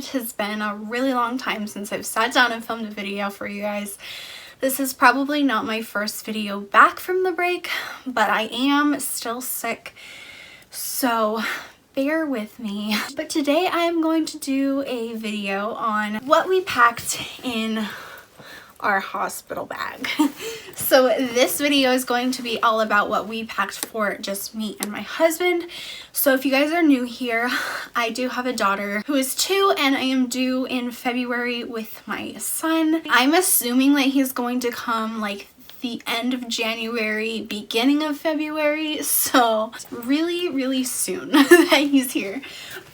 It has been a really long time since I've sat down and filmed a video for you guys. This is probably not my first video back from the break, but I am still sick, so bear with me. But today I am going to do a video on what we packed in our hospital bag. So this video is going to be all about what we packed for just me and my husband. So if you guys are new here, I do have a daughter who is 2 and I am due in February with my son. I'm assuming that he's going to come like the end of January, beginning of February, so really soon that he's here.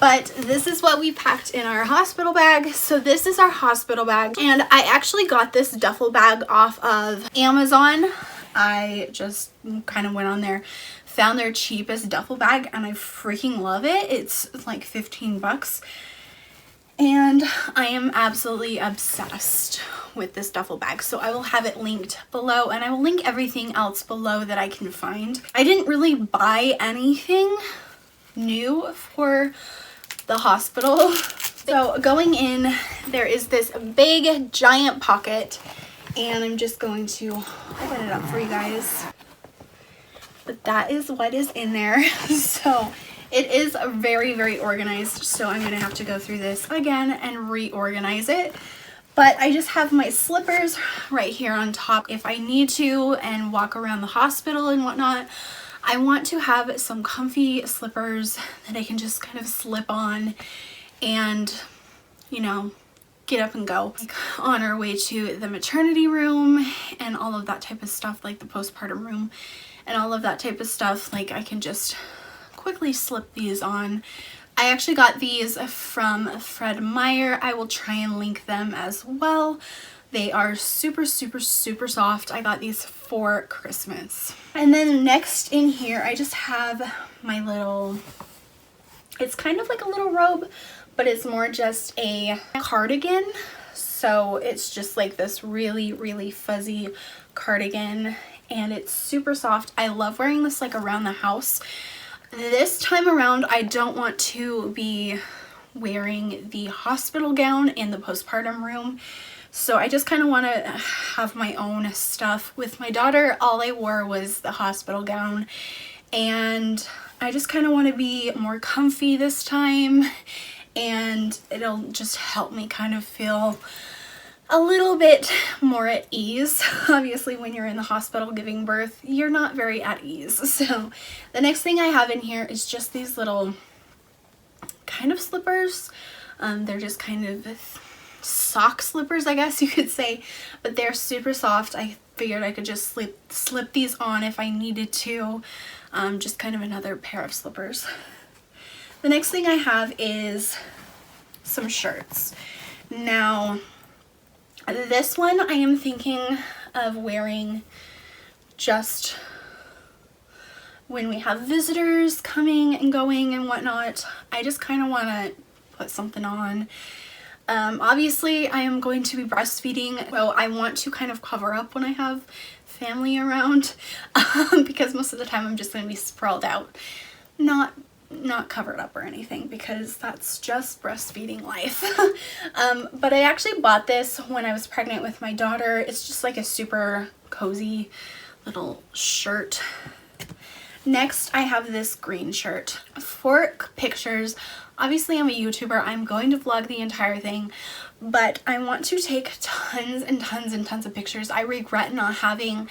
But this is what we packed in our hospital bag. So this is our hospital bag, and I actually got this duffel bag off of Amazon. I just kind of went on there, found their cheapest duffel bag, and I freaking love it. It's like 15 bucks. And I am absolutely obsessed with this duffel bag, so I will have it linked below, and I will link everything else below that I can find. I didn't really buy anything new for the hospital. So going in, there is this big giant pocket, and I'm just going to open it up for you guys. But that is what is in there. So it is very organized, so I'm gonna have to go through this again and reorganize it. But I just have my slippers right here on top if I need to and walk around the hospital and whatnot. I want to have some comfy slippers that I can just kind of slip on and, you know, get up and go. Like on our way to the maternity room and all of that type of stuff, like the postpartum room and all of that type of stuff, like I can just quickly slip these on. I actually got these from Fred Meyer. I will try and link them as well. They are super soft. I got these for Christmas. And then next in here, I just have my little, it's kind of like a little robe, but it's more just a cardigan. So it's just like this really fuzzy cardigan, and it's super soft. I love wearing this like around the house. This time around, I don't want to be wearing the hospital gown in the postpartum room. So I just kind of want to have my own stuff. With my daughter, all I wore was the hospital gown, and I just kind of want to be more comfy this time, and it'll just help me kind of feel a little bit more at ease. Obviously, when you're in the hospital giving birth, you're not very at ease. So the next thing I have in here is just these little kind of slippers. They're just kind of sock slippers, I guess you could say, but they're super soft. I figured I could just slip these on if I needed to. Just kind of another pair of slippers. The next thing I have is some shirts. Now, this one I am thinking of wearing just when we have visitors coming and going and whatnot. I just kind of want to put something on. Obviously I am going to be breastfeeding, so I want to kind of cover up when I have family around, because most of the time I'm just going to be sprawled out, not covered up or anything, because that's just breastfeeding life. But I actually bought this when I was pregnant with my daughter. It's just like a super cozy little shirt. Next, I have this green shirt. For pictures, obviously I'm a YouTuber, I'm going to vlog the entire thing, but I want to take tons of pictures. I regret not having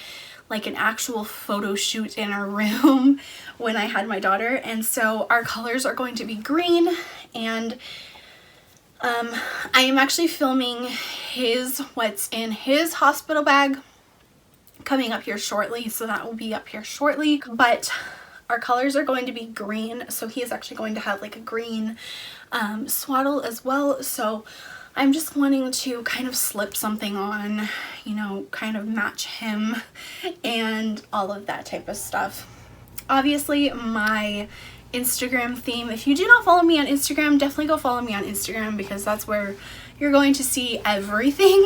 like an actual photo shoot in our room when I had my daughter, and so our colors are going to be green, and I am actually filming what's in his hospital bag coming up here shortly, so that will be up here shortly. But our colors are going to be green, so he is actually going to have like a green swaddle as well. So I'm just wanting to kind of slip something on, you know, kind of match him and all of that type of stuff. Obviously my Instagram theme, if you do not follow me on Instagram, definitely go follow me on Instagram, because that's where you're going to see everything.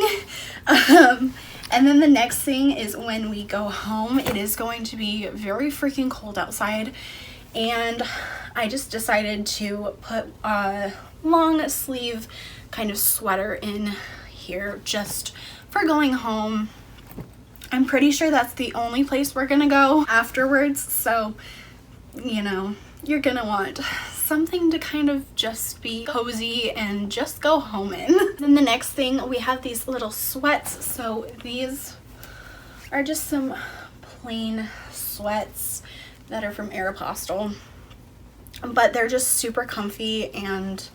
And then the next thing is when we go home, it is going to be very freaking cold outside, and I just decided to put a long sleeve kind of sweater in here just for going home. I'm pretty sure that's the only place we're gonna go afterwards, so you know, you're gonna want something to kind of just be cozy and just go home in. Then the next thing, we have these little sweats. So these are just some plain sweats that are from Aeropostale, but they're just super comfy, and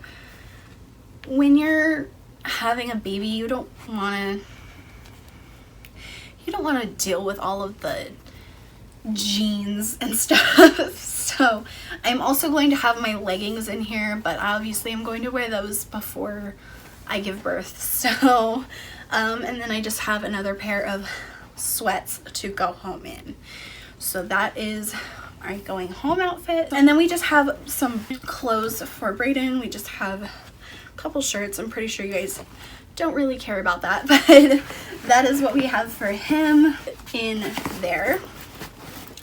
when you're having a baby, you don't want to deal with all of the jeans and stuff. So I'm also going to have my leggings in here, but obviously I'm going to wear those before I give birth. So and then I just have another pair of sweats to go home in. So that is our going home outfit. And then we just have some clothes for Brayden. We just have a couple shirts. I'm pretty sure you guys don't really care about that, but that is what we have for him in there.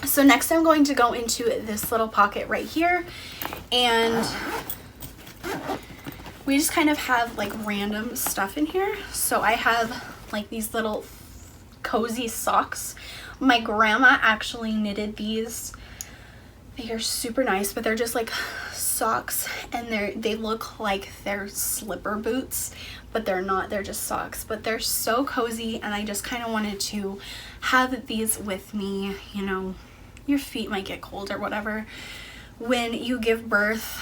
So next I'm going to go into this little pocket right here, and we just kind of have like random stuff in here. So I have like these little cozy socks. My grandma actually knitted these. They are super nice, but they're just like socks, and they look like they're slipper boots, but they're not. They're just socks, but they're so cozy, and I just kind of wanted to have these with me. You know, your feet might get cold or whatever. When you give birth,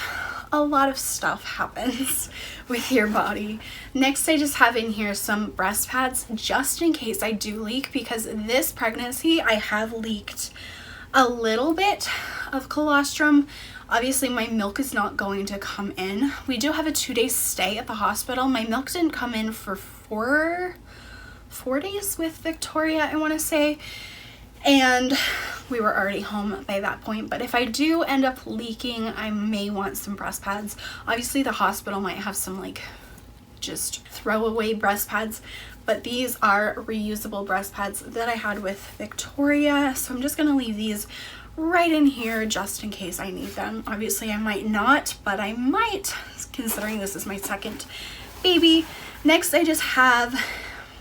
a lot of stuff happens with your body. Next, I just have in here some breast pads just in case I do leak, because this pregnancy I have leaked a little bit of colostrum. Obviously my milk is not going to come in. We do have a 2-day stay at the hospital. My milk didn't come in for four days with Victoria, I want to say, and we were already home by that point. But if I do end up leaking, I may want some breast pads. Obviously the hospital might have some like just throwaway breast pads, but these are reusable breast pads that I had with Victoria, so I'm just gonna leave these right in here just in case I need them. Obviously I might not, but I might, considering this is my second baby. Next, I just have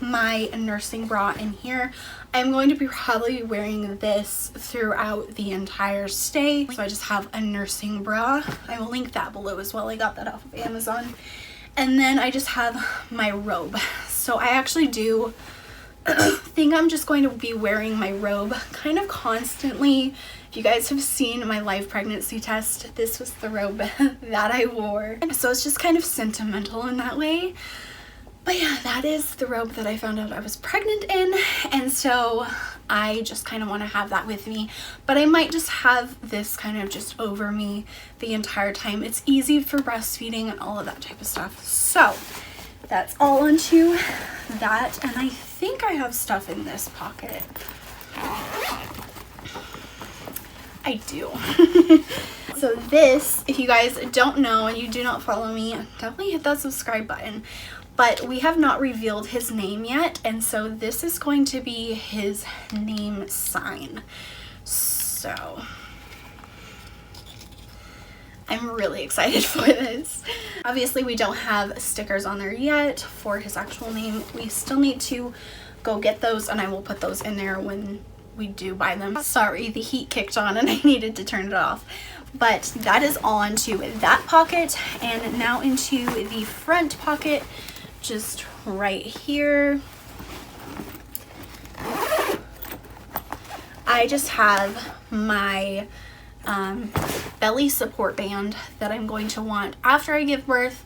my nursing bra in here. I'm going to be probably wearing this throughout the entire stay, so I just have a nursing bra. I will link that below as well. I got that off of Amazon. And then I just have my robe. So I actually do think I'm just going to be wearing my robe kind of constantly. If you guys have seen my live pregnancy test, this was the robe that I wore. So it's just kind of sentimental in that way. But yeah, that is the robe that I found out I was pregnant in, and so I just kind of want to have that with me. But I might just have this kind of just over me the entire time. It's easy for breastfeeding and all of that type of stuff. So that's all onto that, and I think I have stuff in this pocket. I do. So this, if you guys don't know and you do not follow me, definitely hit that subscribe button. But we have not revealed his name yet, and so this is going to be his name sign. So I'm really excited for this. Obviously we don't have stickers on there yet for his actual name. We still need to go get those, and I will put those in there when we do buy them. Sorry, the heat kicked on and I needed to turn it off. But that is all onto that pocket, and now into the front pocket. Just right here, I just have my belly support band that I'm going to want after I give birth.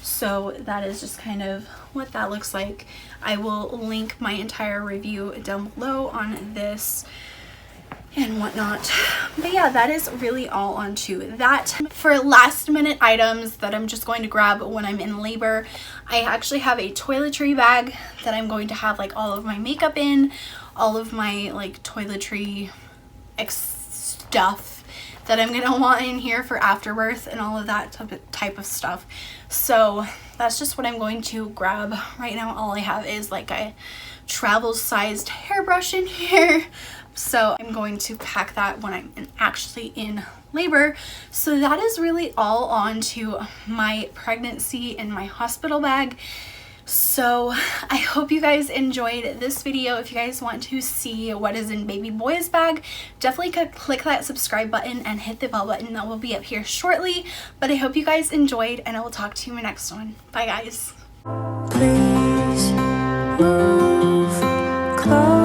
So that is just kind of what that looks like. I will link my entire review down below on this and whatnot. But yeah, that is really all onto that. For last minute items that I'm just going to grab when I'm in labor, I actually have a toiletry bag that I'm going to have like all of my makeup in, all of my like toiletry stuff that I'm gonna want in here for afterbirth and all of that type of stuff. So that's just what I'm going to grab right now. All I have is like a travel sized hairbrush in here. So I'm going to pack that when I'm actually in labor. So that is really all on to my pregnancy and my hospital bag. So I hope you guys enjoyed this video. If you guys want to see what is in baby boy's bag, definitely click that subscribe button and hit the bell button. That will be up here shortly. But I hope you guys enjoyed, and I will talk to you in my next one. Bye guys. Please move close.